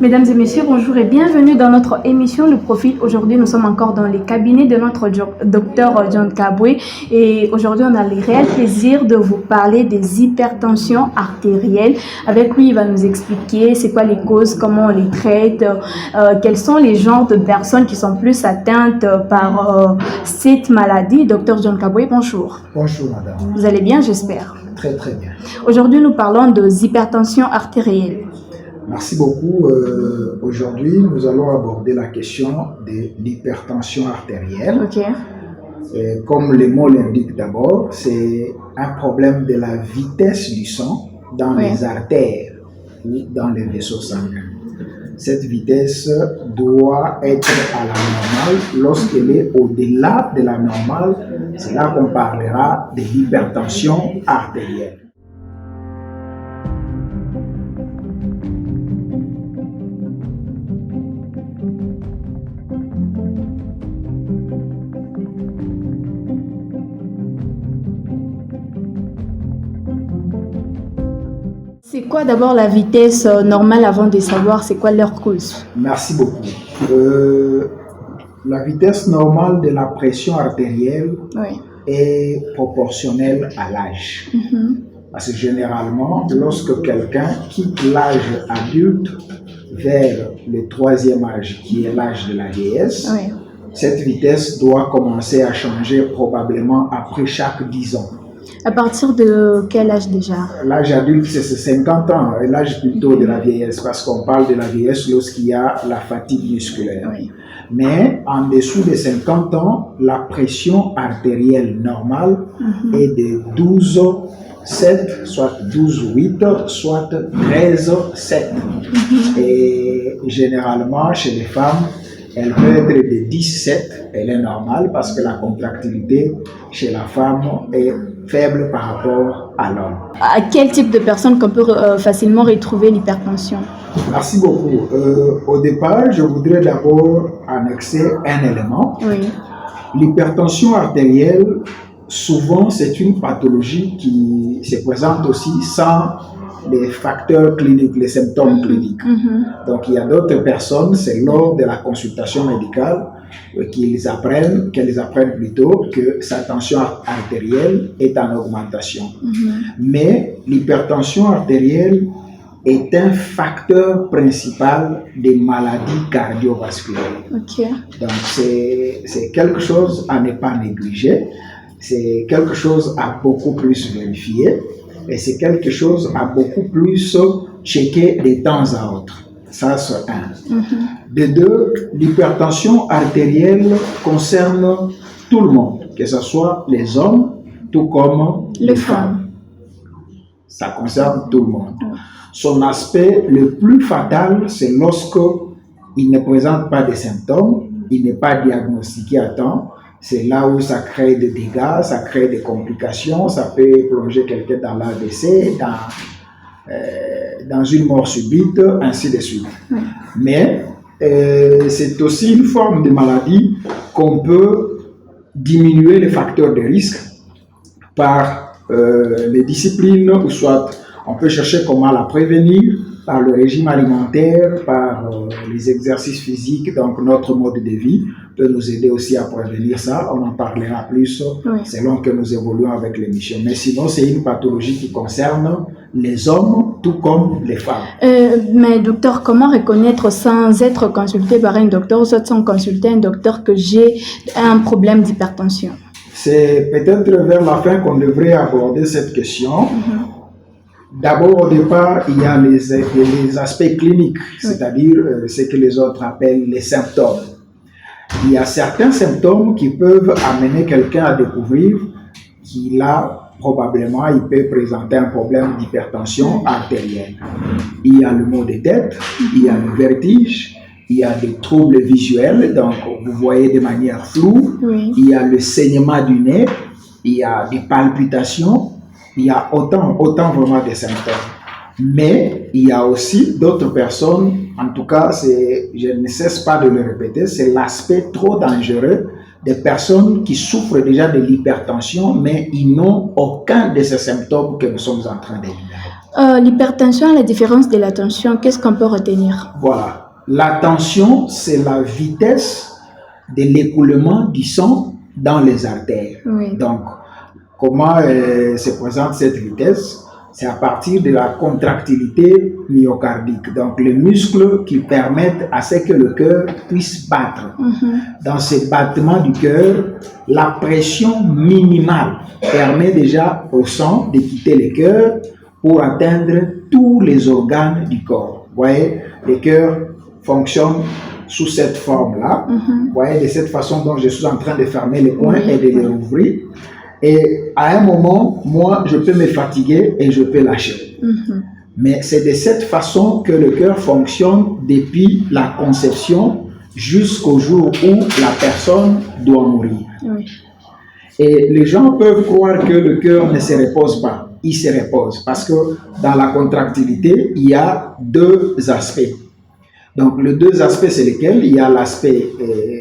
Mesdames et messieurs, bonjour et bienvenue dans notre émission Le Profil. Aujourd'hui, nous sommes encore dans les cabinets de notre docteur John Kabwe et aujourd'hui, on a le réel plaisir de vous parler des hypertensions artérielles. Avec lui, il va nous expliquer c'est quoi les causes, comment on les traite, quels sont les genres de personnes qui sont plus atteintes par cette maladie. Docteur John Kabwe, bonjour. Bonjour madame. Vous allez bien, j'espère. Très très bien. Aujourd'hui, nous parlons de hypertension artérielle. Merci beaucoup. Aujourd'hui, nous allons aborder la question de l'hypertension artérielle. Ok. Comme le mot l'indique d'abord, c'est un problème de la vitesse du sang dans les artères ou dans les vaisseaux sanguins. Cette vitesse doit être à la normale. Lorsqu'elle est au-delà de la normale, c'est là qu'on parlera de l'hypertension artérielle. C'est quoi d'abord la vitesse normale avant de savoir c'est quoi leur cause? Merci beaucoup. La vitesse normale de la pression artérielle est proportionnelle à l'âge. Parce que généralement, lorsque quelqu'un quitte l'âge adulte vers le troisième âge, qui est l'âge de la vieillesse, cette vitesse doit commencer à changer probablement après chaque 10 ans. À partir de quel âge déjà? L'âge adulte, c'est 50 ans, et l'âge plutôt de la vieillesse, parce qu'on parle de la vieillesse lorsqu'il y a la fatigue musculaire. Mais en dessous de 50 ans, la pression artérielle normale est de 12,7, soit 12,8, soit 13,7. Et généralement, chez les femmes, elle peut être de 17, elle est normale parce que la contractilité chez la femme est faible par rapport à l'homme. À quel type de personne qu'on peut facilement retrouver l'hypertension? Merci beaucoup. Au départ, je voudrais d'abord annexer un élément. L'hypertension artérielle, souvent, c'est une pathologie qui se présente aussi sans les facteurs cliniques, les symptômes cliniques. Donc, il y a d'autres personnes, c'est lors de la consultation médicale qu'elles apprennent plutôt que sa tension artérielle est en augmentation. Mais l'hypertension artérielle est un facteur principal des maladies cardiovasculaires. Donc, c'est quelque chose à ne pas négliger, c'est quelque chose à beaucoup plus vérifier. Et c'est quelque chose à beaucoup plus checker de temps à autre. Ça, c'est un. De deux, l'hypertension artérielle concerne tout le monde, que ce soit les hommes, tout comme les femmes. Ça concerne tout le monde. Son aspect le plus fatal, c'est lorsqu'il ne présente pas de symptômes, il n'est pas diagnostiqué à temps. C'est là où ça crée des dégâts, ça crée des complications, ça peut plonger quelqu'un dans l'AVC, dans une mort subite, ainsi de suite. Mais c'est aussi une forme de maladie qu'on peut diminuer les facteurs de risque par les disciplines, ou soit on peut chercher comment la prévenir par le régime alimentaire, par les exercices physiques, donc notre mode de vie peut nous aider aussi à prévenir ça. On en parlera plus selon que nous évoluons avec l'émission. Mais sinon, c'est une pathologie qui concerne les hommes tout comme les femmes. Mais docteur, comment reconnaître sans être consulté par un docteur ou sans consulter un docteur que j'ai un problème d'hypertension? C'est peut-être vers la fin qu'on devrait aborder cette question. D'abord, au départ, il y a les aspects cliniques, c'est-à-dire ce que les autres appellent les symptômes. Il y a certains symptômes qui peuvent amener quelqu'un à découvrir qu'il a probablement, il peut présenter un problème d'hypertension artérielle. Il y a le maux de tête, il y a le vertige, il y a des troubles visuels, donc vous voyez de manière floue, il y a le saignement du nez, il y a des palpitations, il y a autant vraiment de symptômes. Mais il y a aussi d'autres personnes, en tout cas, je ne cesse pas de le répéter, c'est l'aspect trop dangereux des personnes qui souffrent déjà de l'hypertension, mais ils n'ont aucun de ces symptômes que nous sommes en train d'énumérer. L'hypertension, à la différence de la tension, qu'est-ce qu'on peut retenir? Voilà. La tension, c'est la vitesse de l'écoulement du sang dans les artères. Oui. Donc, comment se présente cette vitesse? C'est à partir de la contractilité myocardique, donc les muscles qui permettent à ce que le cœur puisse battre. Dans ces battements du cœur, la pression minimale permet déjà au sang de quitter le cœur pour atteindre tous les organes du corps. Vous voyez, le cœur fonctionne sous cette forme-là. Vous voyez, de cette façon dont je suis en train de fermer les poings et de les rouvrir. Et à un moment, moi, je peux me fatiguer et je peux lâcher. Mais c'est de cette façon que le cœur fonctionne depuis la conception jusqu'au jour où la personne doit mourir. Et les gens peuvent croire que le cœur ne se repose pas. Il se repose parce que dans la contractilité, il y a deux aspects. Donc, les deux aspects, c'est lesquels? Il y a l'aspect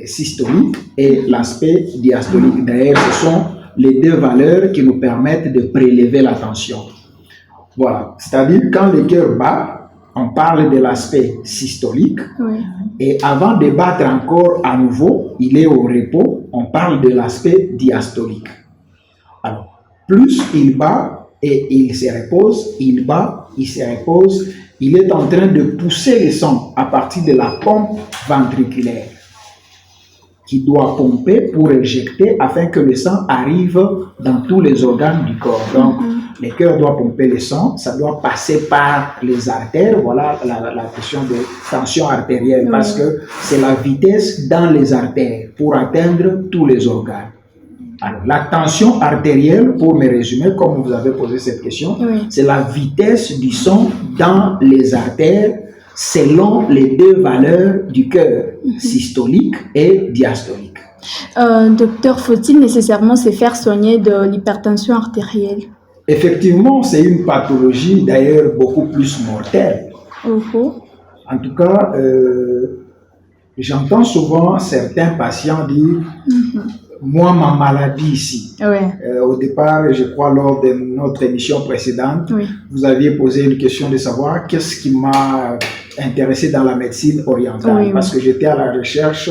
systolique et l'aspect diastolique. D'ailleurs, ce sont les deux valeurs qui nous permettent de prélever la tension. Voilà. C'est-à-dire, quand le cœur bat, on parle de l'aspect systolique. Et avant de battre encore à nouveau, il est au repos, on parle de l'aspect diastolique. Alors, plus il bat et il se repose, il bat, il se repose, il est en train de pousser le sang à partir de la pompe ventriculaire qui doit pomper pour éjecter afin que le sang arrive dans tous les organes du corps. Donc, le cœur doit pomper le sang, ça doit passer par les artères. Voilà la question de tension artérielle, parce que c'est la vitesse dans les artères pour atteindre tous les organes. Alors, la tension artérielle, pour me résumer, comme vous avez posé cette question, c'est la vitesse du sang dans les artères selon les deux valeurs du cœur, systolique et diastolique. Docteur, faut-il nécessairement se faire soigner de l'hypertension artérielle? Effectivement, c'est une pathologie d'ailleurs beaucoup plus mortelle. En tout cas, j'entends souvent certains patients dire moi, ma maladie ici. Au départ, je crois, lors de notre émission précédente, vous aviez posé une question de savoir qu'est-ce qui m'a intéressé dans la médecine orientale. Parce que j'étais à la recherche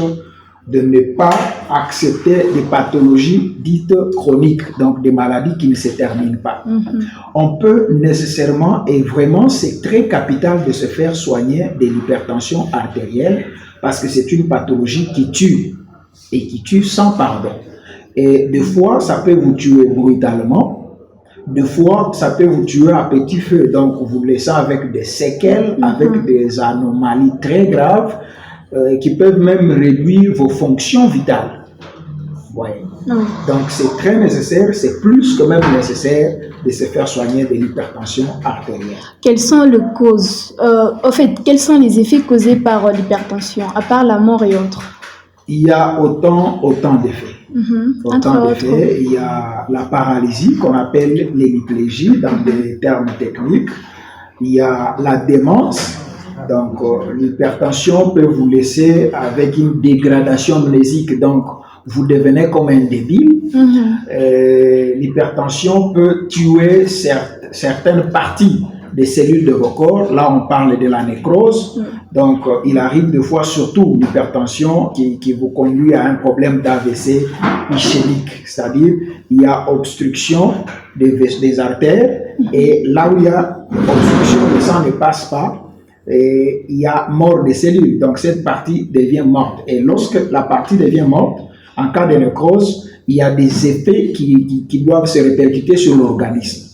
de ne pas accepter des pathologies dites chroniques, donc des maladies qui ne se terminent pas. On peut nécessairement, et vraiment c'est très capital de se faire soigner de l'hypertension artérielle parce que c'est une pathologie qui tue et qui tue sans pardon. Et des fois, ça peut vous tuer brutalement, des fois, ça peut vous tuer à petit feu, donc vous laissez avec des séquelles, avec des anomalies très graves, qui peuvent même réduire vos fonctions vitales. Donc c'est très nécessaire, c'est plus que même nécessaire de se faire soigner de l'hypertension artérielle. Quelles sont les causes, en fait, quels sont les effets causés par l'hypertension, à part la mort et autres? Il y a autant d'effets. Autant d'effets. Il y a la paralysie qu'on appelle l'hémiplégie dans des termes techniques. Il y a la démence. Donc, l'hypertension peut vous laisser avec une dégradation mnésique, donc vous devenez comme un débile. L'hypertension peut tuer certaines parties des cellules de vos corps. Là, on parle de la nécrose. Donc, il arrive des fois, surtout l'hypertension qui vous conduit à un problème d'AVC ischémique, c'est-à-dire il y a obstruction des artères et là où il y a obstruction, le sang ne passe pas. Et il y a mort des cellules, donc cette partie devient morte. Et lorsque la partie devient morte, en cas de nécrose, il y a des effets qui doivent se répercuter sur l'organisme.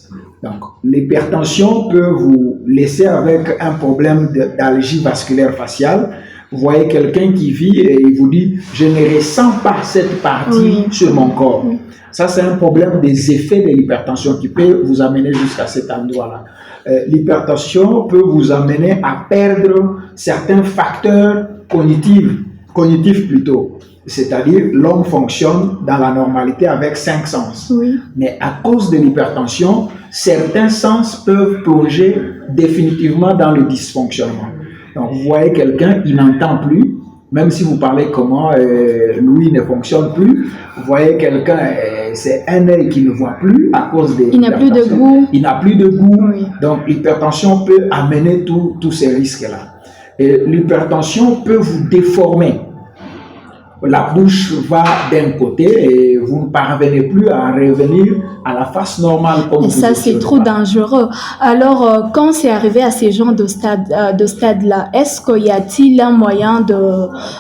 Donc, l'hypertension peut vous laisser avec un problème d'algie vasculaire faciale. Vous voyez quelqu'un qui vit et il vous dit « je ne ressens pas cette partie sur mon corps ». Ça, c'est un problème des effets de l'hypertension qui peut vous amener jusqu'à cet endroit-là. L'hypertension peut vous amener à perdre certains facteurs cognitifs plutôt. C'est-à-dire, l'homme fonctionne dans la normalité avec 5 sens. Mais à cause de l'hypertension, certains sens peuvent plonger définitivement dans le dysfonctionnement. Donc, vous voyez quelqu'un, il n'entend plus, Même si vous parlez comment l'ouïe ne fonctionne plus, vous voyez quelqu'un, c'est un œil qui ne voit plus à cause des... Il n'a plus de goût. Il n'a plus de goût. Oui. Donc l'hypertension peut amener tous ces risques-là. Et l'hypertension peut vous déformer. La bouche va d'un côté et vous ne parvenez plus à revenir à la face normale. Et ça, c'est trop dangereux. Alors, quand c'est arrivé à ces genres de stade-là, est-ce qu'il y a-t-il un moyen de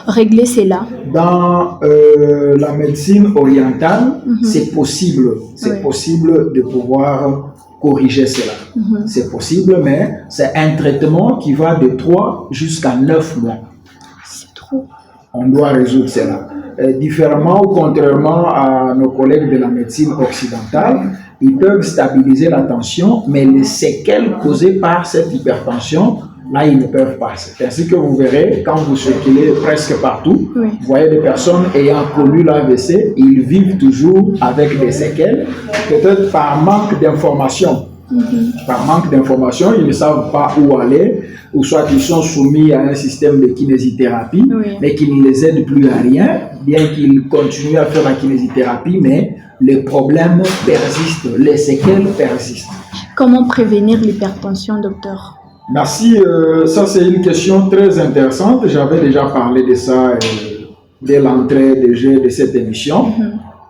régler cela? Dans la médecine orientale, c'est possible. C'est possible de pouvoir corriger cela. C'est possible, mais c'est un traitement qui va de 3 jusqu'à 9 mois. C'est trop. On doit résoudre cela. Différemment ou contrairement à nos collègues de la médecine occidentale, ils peuvent stabiliser la tension, mais les séquelles causées par cette hypertension, là, ils ne peuvent pas. C'est ainsi que vous verrez, quand vous circulez presque partout, vous voyez des personnes ayant connu l'AVC, ils vivent toujours avec des séquelles, peut-être par manque d'information. Par manque d'information, ils ne savent pas où aller, ou soit ils sont soumis à un système de kinésithérapie, mais qui ne les aide plus à rien, bien qu'ils continuent à faire la kinésithérapie, mais les problèmes persistent, les séquelles persistent. Comment prévenir l'hypertension, docteur? Merci, ça c'est une question très intéressante. J'avais déjà parlé de ça dès l'entrée de jeu de cette émission.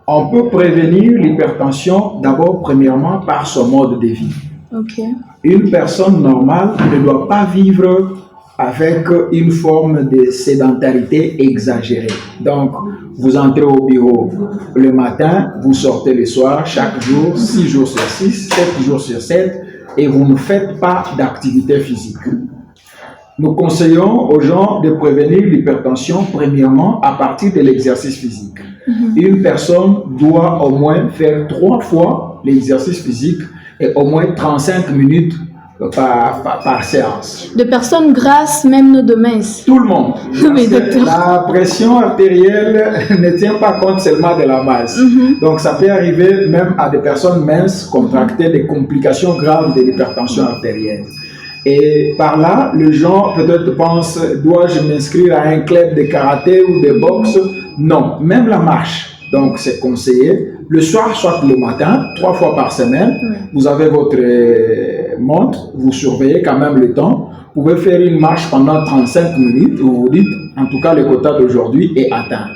On peut prévenir l'hypertension d'abord, premièrement, par son mode de vie. Une personne normale ne doit pas vivre avec une forme de sédentarité exagérée. Donc, vous entrez au bureau le matin, vous sortez le soir, chaque jour, 6 jours sur 6, 7 jours sur 7, et vous ne faites pas d'activité physique. Nous conseillons aux gens de prévenir l'hypertension premièrement à partir de l'exercice physique. Une personne doit au moins faire 3 fois l'exercice physique et au moins 35 minutes par séance. De personnes grasses, même nous de minces. Tout le monde. Oui, la pression artérielle ne tient pas compte seulement de la masse. Donc ça peut arriver même à des personnes minces contracter des complications graves de l'hypertension artérielle. Et par là, les gens peut-être pensent, dois-je m'inscrire à un club de karaté ou de boxe? Non, même la marche. Donc c'est conseillé. Le soir, soit le matin, 3 fois par semaine, vous avez votre montre, vous surveillez quand même le temps. Vous pouvez faire une marche pendant 35 minutes, vous vous dites, en tout cas le quota d'aujourd'hui est atteint.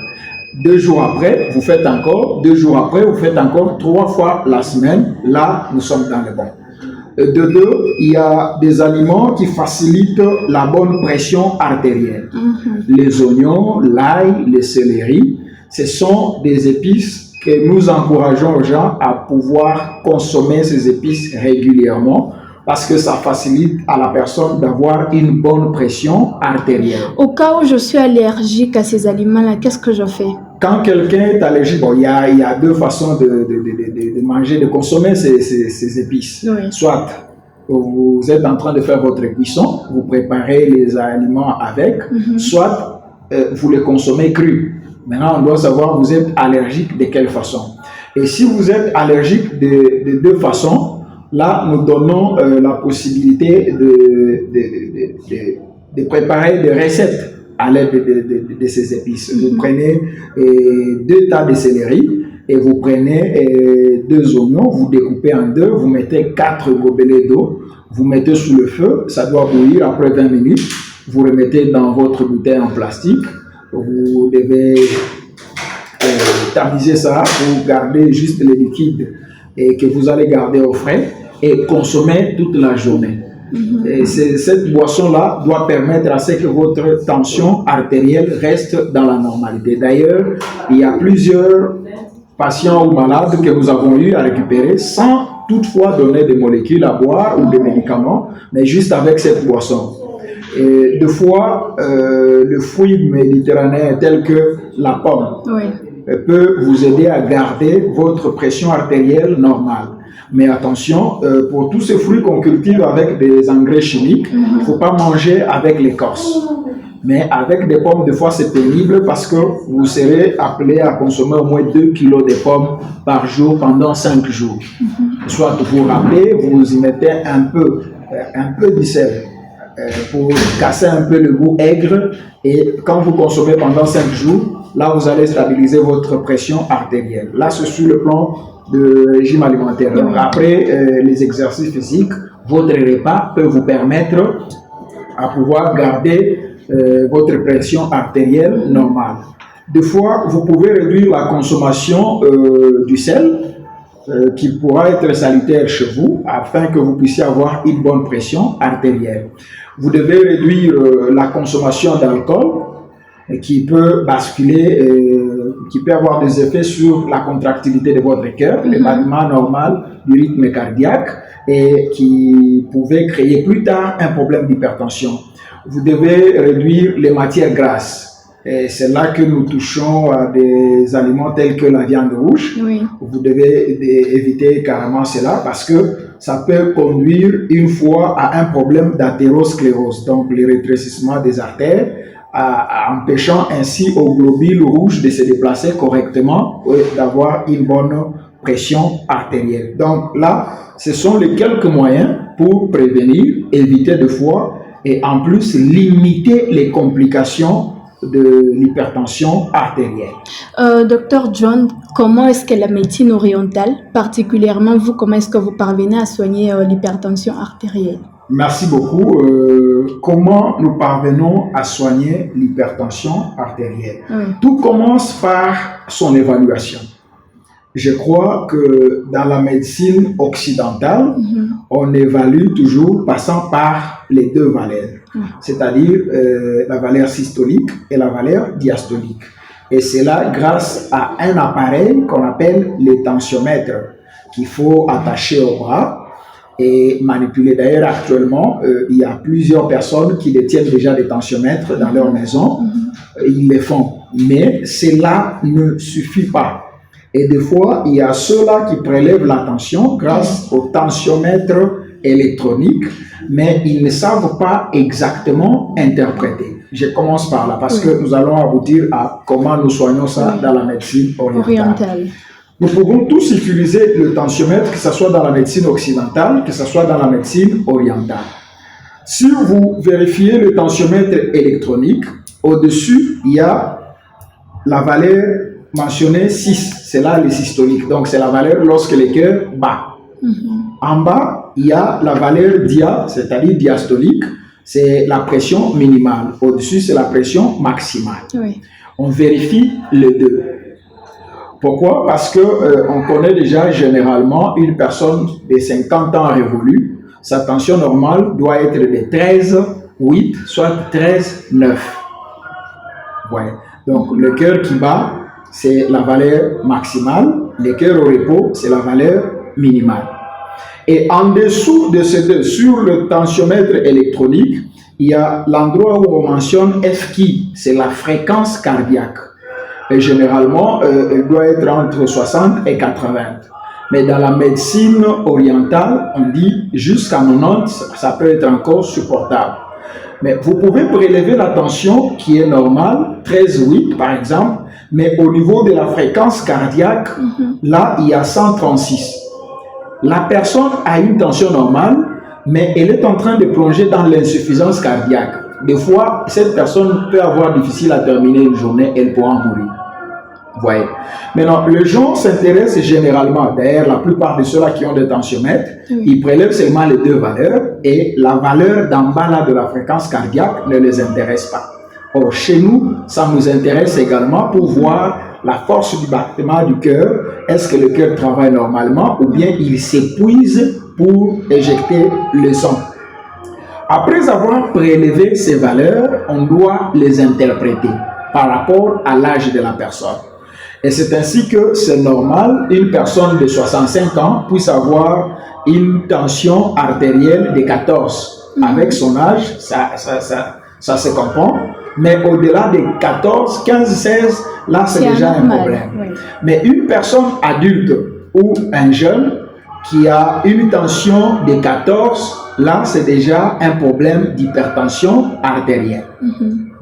2 jours après, vous faites encore, 2 jours après, vous faites encore 3 fois la semaine. Là, nous sommes dans le bon. De 2, il y a des aliments qui facilitent la bonne pression artérielle. Les oignons, l'ail, le céleri, ce sont des épices que nous encourageons aux gens à pouvoir consommer ces épices régulièrement parce que ça facilite à la personne d'avoir une bonne pression artérielle. Au cas où je suis allergique à ces aliments-là, qu'est-ce que je fais? Quand quelqu'un est allergique, bon, il y a 2 façons de manger, de consommer ces épices. Soit vous êtes en train de faire votre cuisson, vous préparez les aliments avec, soit vous les consommez crus. Maintenant, on doit savoir vous êtes allergique de quelle façon. Et si vous êtes allergique de 2 façons, là, nous donnons la possibilité de préparer des recettes à l'aide de ces épices. Vous prenez 2 tas de céleri et vous prenez 2 oignons, vous découpez en 2, vous mettez 4 gobelets d'eau, vous mettez sous le feu, ça doit bouillir après 20 minutes, vous remettez dans votre bouteille en plastique, vous devez tamiser ça, vous gardez juste le liquide et que vous allez garder au frais et consommer toute la journée. Et cette boisson-là doit permettre à ce que votre tension artérielle reste dans la normalité. D'ailleurs, il y a plusieurs patients ou malades que nous avons eu à récupérer sans toutefois donner des molécules à boire ou des médicaments, mais juste avec cette boisson. Et 2 fois, le fruit méditerranéen tel que la pomme peut vous aider à garder votre pression artérielle normale. Mais attention, pour tous ces fruits qu'on cultive avec des engrais chimiques, il ne faut pas manger avec l'écorce. Mais avec des pommes, des fois, c'est pénible parce que vous serez appelé à consommer au moins 2 kilos de pommes par jour pendant 5 jours. Soit vous rappelez, vous y mettez un peu de sel. pour casser un peu le goût aigre. Et quand vous consommez pendant 5 jours, là, vous allez stabiliser votre pression artérielle. Là, c'est sur le plan de régime alimentaire. Donc, après les exercices physiques, votre repas peut vous permettre à pouvoir garder votre pression artérielle normale. Des fois, vous pouvez réduire la consommation du sel qui pourra être salutaire chez vous afin que vous puissiez avoir une bonne pression artérielle. Vous devez réduire la consommation d'alcool qui peut basculer, qui peut avoir des effets sur la contractilité de votre cœur, le battement normal du rythme cardiaque et qui pouvait créer plus tard un problème d'hypertension. Vous devez réduire les matières grasses. Et c'est là que nous touchons à des aliments tels que la viande rouge. Oui. Vous devez éviter carrément cela parce que ça peut conduire une fois à un problème d'athérosclérose, donc le rétrécissement des artères, empêchant ainsi aux globules rouges de se déplacer correctement et d'avoir une bonne pression artérielle. Donc là, ce sont les quelques moyens pour prévenir, éviter de fois et en plus limiter les complications de l'hypertension artérielle. Docteur John, comment est-ce que la médecine orientale, particulièrement vous, comment est-ce que vous parvenez à soigner l'hypertension artérielle? Merci beaucoup. Comment nous parvenons à soigner l'hypertension artérielle? Tout commence par son évaluation. Je crois que dans la médecine occidentale, on évalue toujours passant par les deux valeurs, c'est-à-dire la valeur systolique et la valeur diastolique. Et c'est là grâce à un appareil qu'on appelle le tensiomètre qu'il faut attacher au bras et manipuler. D'ailleurs, actuellement, il y a plusieurs personnes qui détiennent déjà des tensiomètres dans leur maison. Ils les font. Mais cela ne suffit pas. Et des fois, il y a ceux-là qui prélèvent la tension grâce au tensiomètre électronique, mais ils ne savent pas exactement interpréter. Je commence par là parce que nous allons aboutir à comment nous soignons ça dans la médecine orientale. Nous pouvons tous utiliser le tensiomètre, que ce soit dans la médecine occidentale, que ce soit dans la médecine orientale. Si vous vérifiez le tensiomètre électronique, au-dessus, il y a la valeur mentionnée 6, c'est là le systolique, donc c'est la valeur lorsque le cœur bat. En bas, il y a la valeur dia, c'est-à-dire diastolique, c'est la pression minimale. Au-dessus, c'est la pression maximale. On vérifie les deux. Pourquoi? Parce qu'on connaît déjà généralement une personne de 50 ans révolue, sa tension normale doit être de 13,8, soit 13,9. Ouais. Donc le cœur qui bat, c'est la valeur maximale, le cœur au repos, c'est la valeur minimale. Et en dessous de ces deux, sur le tensiomètre électronique, il y a l'endroit où on mentionne FQ, c'est la fréquence cardiaque. Et généralement, elle doit être entre 60 et 80. Mais dans la médecine orientale, on dit jusqu'à 90, ça peut être encore supportable. Mais vous pouvez prélever la tension qui est normale, 13,8 par exemple, mais au niveau de la fréquence cardiaque, là, il y a 136. La personne a une tension normale, mais elle est en train de plonger dans l'insuffisance cardiaque. Des fois, cette personne peut avoir difficile à terminer une journée, elle pourra mourir. Vous voyez. Maintenant, les gens s'intéressent généralement, d'ailleurs, la plupart de ceux-là qui ont des tensiomètres, ils prélèvent seulement les deux valeurs et la valeur d'en bas là, de la fréquence cardiaque ne les intéresse pas. Or, chez nous, ça nous intéresse également pour voir la force du battement du cœur. Est-ce que le cœur travaille normalement ou bien il s'épuise pour éjecter le sang? Après avoir prélevé ces valeurs, on doit les interpréter par rapport à l'âge de la personne. Et c'est ainsi que c'est normal, une personne de 65 ans puisse avoir une tension artérielle de 14. Avec son âge, ça se comprend. Mais au-delà de 14, 15, 16, là c'est déjà un problème. Mais une personne adulte ou un jeune qui a une tension de 14, là c'est déjà un problème d'hypertension artérielle.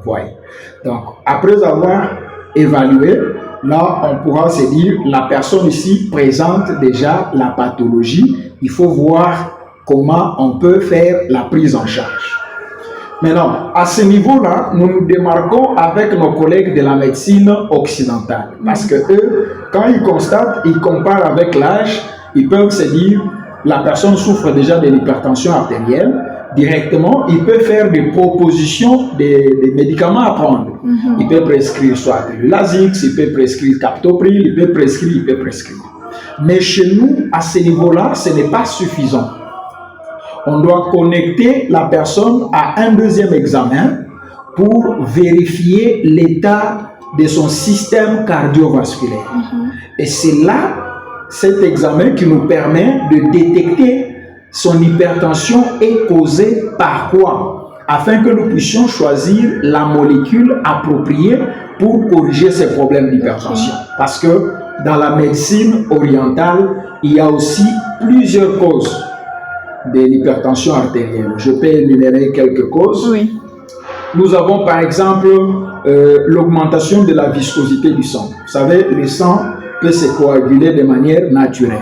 Voyez. Donc, après avoir évalué, là, on pourra se dire, la personne ici présente déjà la pathologie. Il faut voir comment on peut faire la prise en charge. Maintenant, à ce niveau-là, nous nous démarquons avec nos collègues de la médecine occidentale. Parce que eux, quand ils constatent, ils comparent avec l'âge, ils peuvent se dire, la personne souffre déjà de l'hypertension artérielle. Directement, il peut faire des propositions des médicaments à prendre. Il peut prescrire soit du Lasix, il peut prescrire Captopril, il peut prescrire. Mais chez nous, à ce niveau-là, ce n'est pas suffisant. On doit connecter la personne à un deuxième examen pour vérifier l'état de son système cardiovasculaire. Et c'est là, cet examen qui nous permet de détecter son hypertension est causée par quoi, afin que nous puissions choisir la molécule appropriée pour corriger ces problèmes d'hypertension. Parce que dans la médecine orientale, il y a aussi plusieurs causes de l'hypertension artérielle. Je peux énumérer quelques causes. Oui. Nous avons par exemple l'augmentation de la viscosité du sang. Vous savez, le sang peut se coaguler de manière naturelle.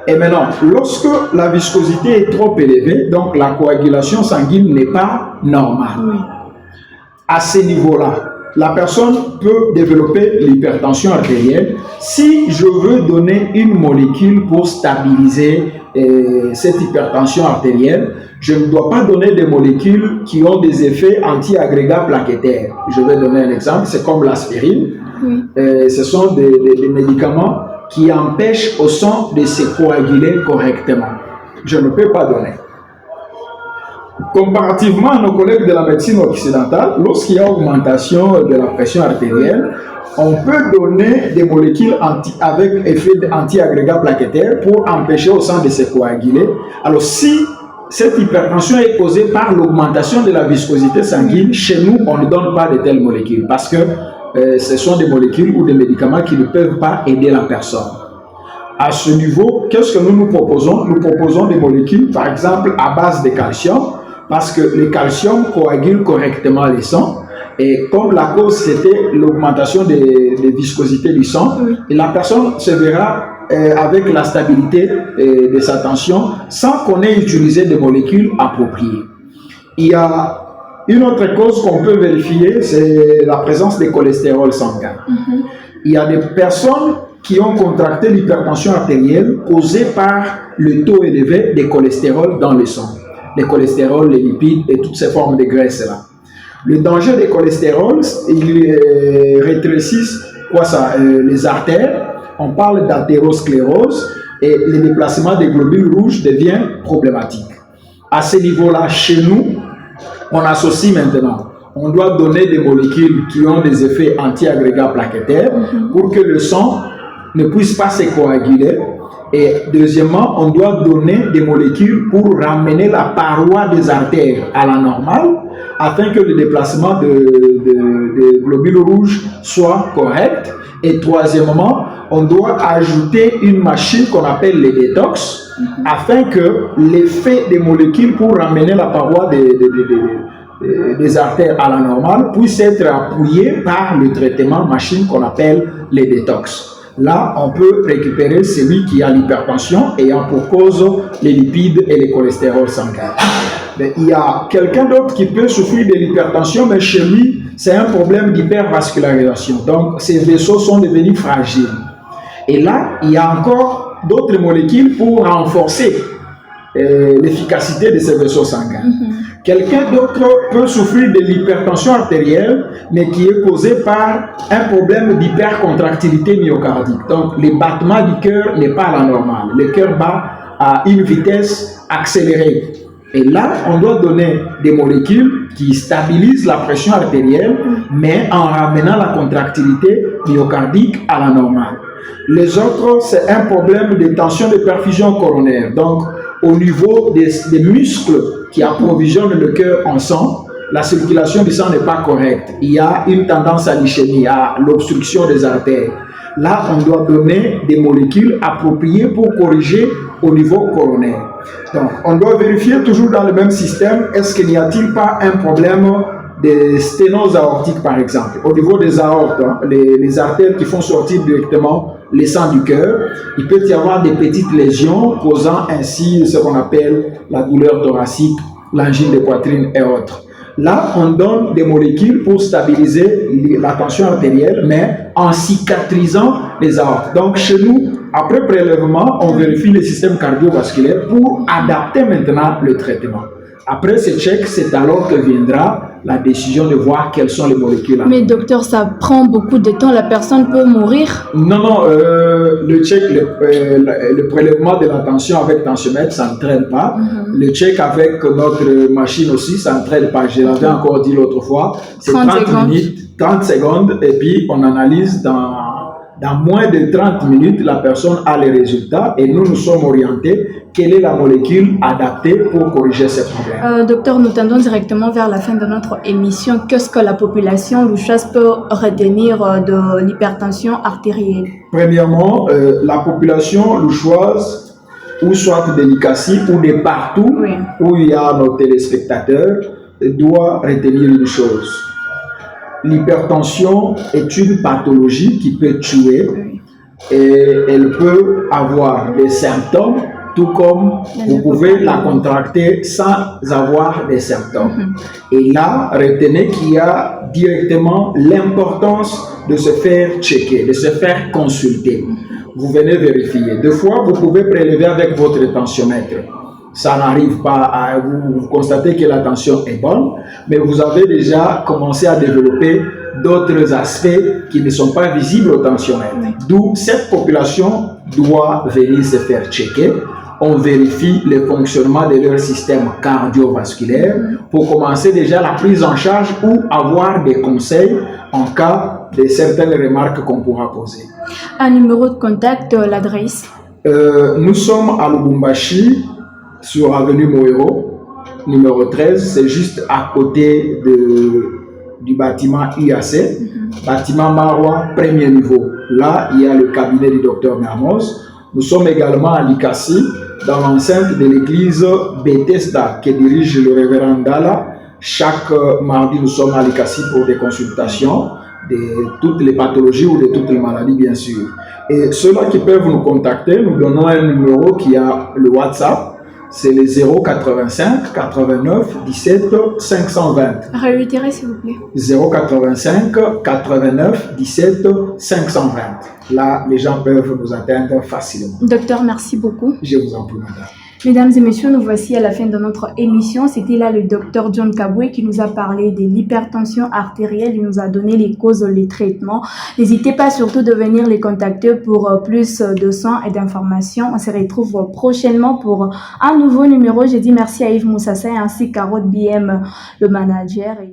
Et maintenant, lorsque la viscosité est trop élevée, donc la coagulation sanguine n'est pas normale. Oui. À ce niveau-là, la personne peut développer l'hypertension artérielle. Si je veux donner une molécule pour stabiliser cette hypertension artérielle, je ne dois pas donner des molécules qui ont des effets anti-agrégats plaquettaires. Je vais donner un exemple, c'est comme l'aspirine. Oui. Ce sont des médicaments qui empêchent au sang de se coaguler correctement. Je ne peux pas donner. Comparativement à nos collègues de la médecine occidentale, lorsqu'il y a augmentation de la pression artérielle, on peut donner des molécules avec effet anti-agrégats plaquettaires pour empêcher au sang de se coaguler. Alors si cette hypertension est causée par l'augmentation de la viscosité sanguine, chez nous, on ne donne pas de telles molécules parce que ce sont des molécules ou des médicaments qui ne peuvent pas aider la personne. À ce niveau, qu'est-ce que nous proposons? Nous proposons des molécules, par exemple, à base de calcium, parce que le calcium coagule correctement le sang. Et comme la cause, c'était l'augmentation des viscosités du sang, oui. Et la personne se verra avec la stabilité de sa tension sans qu'on ait utilisé des molécules appropriées. Il y a une autre cause qu'on peut vérifier, c'est la présence de cholestérol sanguin. Il y a des personnes qui ont contracté l'hypertension artérielle causée par le taux élevé de cholestérol dans le sang. Le cholestérol, les lipides et toutes ces formes de graisse-là. Le danger des cholestérols, ils rétrécissent les artères. On parle d'athérosclérose et le déplacement des globules rouges devient problématique. À ce niveau-là, chez nous, on associe maintenant. On doit donner des molécules qui ont des effets anti-agrégats plaquettaires pour que le sang ne puisse pas se coaguler. Et deuxièmement, on doit donner des molécules pour ramener la paroi des artères à la normale afin que le déplacement de globules rouges soit correct. Et troisièmement, on doit ajouter une machine qu'on appelle les détox afin que l'effet des molécules pour ramener la paroi des artères à la normale puisse être appuyé par le traitement machine qu'on appelle les détox. Là, on peut récupérer celui qui a l'hypertension ayant pour cause les lipides et les cholestérols sanguins. Mais il y a quelqu'un d'autre qui peut souffrir de l'hypertension, mais chez lui, c'est un problème d'hypervascularisation. Donc, ses vaisseaux sont devenus fragiles. Et là, il y a encore d'autres molécules pour renforcer l'efficacité de ces vaisseaux sanguins. Quelqu'un d'autre peut souffrir de l'hypertension artérielle, mais qui est causée par un problème d'hypercontractilité myocardique. Donc, le battement du cœur n'est pas à la normale. Le cœur bat à une vitesse accélérée. Et là, on doit donner des molécules qui stabilisent la pression artérielle, mais en ramenant la contractilité myocardique à la normale. Les autres, c'est un problème de tension de perfusion coronaire. Donc, au niveau des muscles qui approvisionnent le cœur en sang, la circulation du sang n'est pas correcte. Il y a une tendance à l'ischémie, à l'obstruction des artères. Là, on doit donner des molécules appropriées pour corriger au niveau coronaire. Donc, on doit vérifier toujours dans le même système, est-ce qu'il n'y a-t-il pas un problème de sténose aortique, par exemple. Au niveau des aortes, les artères qui font sortir directement le sang du cœur, il peut y avoir des petites lésions causant ainsi ce qu'on appelle la douleur thoracique, l'angine de poitrine et autres. Là, on donne des molécules pour stabiliser la tension artérielle, mais en cicatrisant les aortes. Donc, chez nous, après prélèvement, on vérifie le système cardiovasculaire pour adapter maintenant le traitement. Après ce check, c'est alors que viendra la décision de voir quelles sont les molécules. Mais docteur, ça prend beaucoup de temps, la personne peut mourir? Non, le check, le prélèvement de la tension avec tensiomètre, ça n'entraîne pas. Le check avec notre machine aussi, ça n'entraîne pas. Je l'avais encore dit l'autre fois, c'est 30 minutes, 30 secondes, et puis on analyse dans moins de 30 minutes, la personne a les résultats et nous sommes orientés quelle est la molécule adaptée pour corriger ces problèmes. Docteur, nous tendons directement vers la fin de notre émission. Qu'est-ce que la population louchoise peut retenir de l'hypertension artérielle? Premièrement, la population louchoise, ou soit de l'ICACI ou de partout où il y a nos téléspectateurs, doit retenir une chose. L'hypertension est une pathologie qui peut tuer et elle peut avoir des symptômes, tout comme vous pouvez la contracter sans avoir des symptômes. Et là, retenez qu'il y a directement l'importance de se faire checker, de se faire consulter. Vous venez vérifier. Des fois, vous pouvez prélever avec votre tensiomètre. Ça n'arrive pas à vous constatez que la tension est bonne, mais vous avez déjà commencé à développer d'autres aspects qui ne sont pas visibles au tensiomètre. D'où cette population doit venir se faire checker. On vérifie le fonctionnement de leur système cardiovasculaire pour commencer déjà la prise en charge ou avoir des conseils en cas de certaines remarques qu'on pourra poser. Un numéro de contact, l'adresse? Nous sommes à Lubumbashi, sur avenue Moero, numéro 13, c'est juste à côté du bâtiment IAC, bâtiment Marois, premier niveau. Là, il y a le cabinet du docteur Mermoz. Nous sommes également à l'ICACI, dans l'enceinte de l'église Bethesda, que dirige le révérend Dala. Chaque mardi, nous sommes à l'ICACI pour des consultations de toutes les pathologies ou de toutes les maladies, bien sûr. Et ceux-là qui peuvent nous contacter, nous donnons un numéro qui a le WhatsApp. C'est le 085 89 17 520. Réitérez s'il vous plaît. 085 89 17 520. Là, les gens peuvent nous atteindre facilement. Docteur, merci beaucoup. Je vous en prie, madame. Mesdames et messieurs, nous voici à la fin de notre émission. C'était là le docteur John Kabwe qui nous a parlé de l'hypertension artérielle. Il nous a donné les causes, les traitements. N'hésitez pas surtout de venir les contacter pour plus de soins et d'informations. On se retrouve prochainement pour un nouveau numéro. Je dis merci à Yves Moussassa ainsi qu'à Rod BM, le manager.